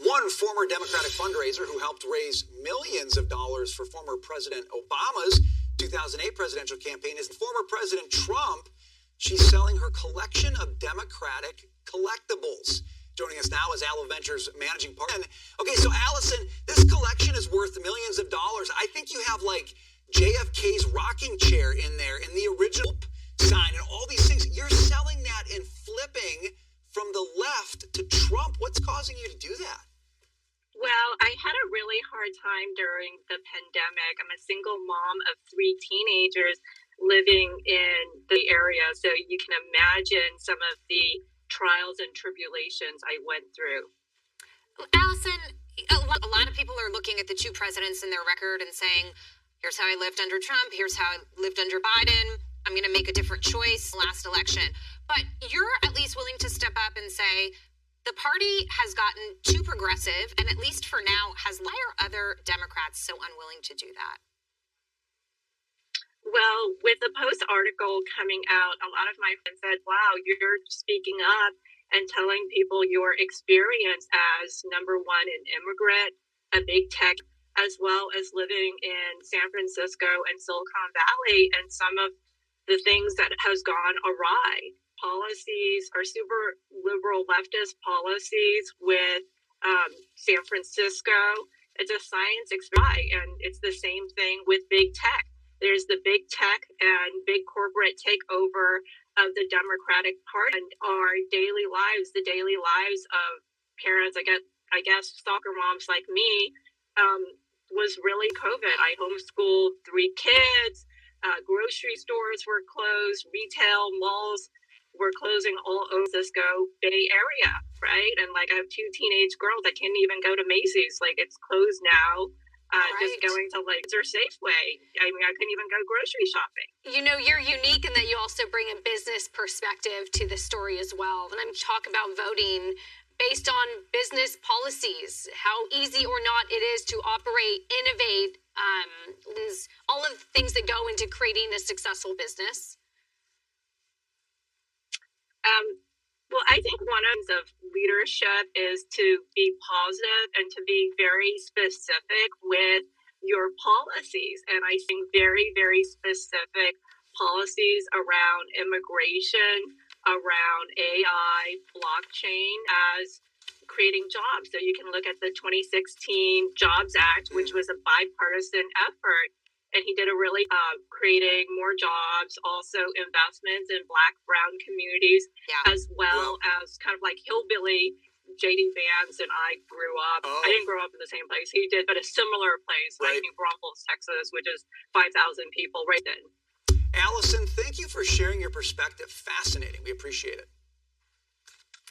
One former Democratic fundraiser who helped raise millions of dollars for former President Obama's 2008 presidential campaign is former President Trump. She's selling her collection of Democratic collectibles. Joining us now is Allo Ventures managing partner. Okay, so Allison, this collection is worth millions of dollars. I think you have like JFK's rocking chair in there and the original sign and all these things. You're selling that and flipping from the left to Trump. What's causing you to do that? Well, I had a really hard time during the pandemic. I'm a single mom of 3 teenagers living in the area, so you can imagine some of the trials and tribulations I went through. Allison, a lot of people are looking at the two presidents and their record and saying, here's how I lived under Trump, here's how I lived under Biden. I'm going to make a different choice last election. But you're at least willing to step up and say, the party has gotten too progressive, and at least for now, why are other Democrats so unwilling to do that? Well, with the Post article coming out, a lot of my friends said, wow, you're speaking up and telling people your experience as, number one, an immigrant, a big tech, as well as living in San Francisco and Silicon Valley, and some of the things that has gone awry. Policies are super liberal leftist policies with San Francisco. It's a science experiment, and it's the same thing with big tech. There's the big tech and big corporate takeover of the Democratic Party and our daily lives, the daily lives of parents, I guess soccer moms like me, was really COVID. I homeschooled 3 kids, grocery stores were closed, retail malls were closing all over Cisco Bay Area, right? And like I have 2 teenage girls that can't even go to Macy's. Like it's closed now. Right. Just going to like or Safeway. I mean, I couldn't even go grocery shopping. You know, you're unique in that you also bring a business perspective to the story as well. And I'm talking about voting based on business policies, how easy or not it is to operate, innovate, all of the things that go into creating a successful business. Well, I think one of leadership is to be positive and to be very specific with your policies. And I think very, very specific policies around immigration, around AI, blockchain as creating jobs. So you can look at the 2016 Jobs Act, which was a bipartisan effort. And he did a really creating more jobs, also investments in Black, brown communities, as well as kind of like hillbilly J.D. Vance and I grew up. I didn't grow up in the same place he did, but a similar place like New Braunfels, Texas, which is 5,000 people right then. Allison, thank you for sharing your perspective. Fascinating. We appreciate it.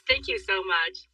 Thank you so much.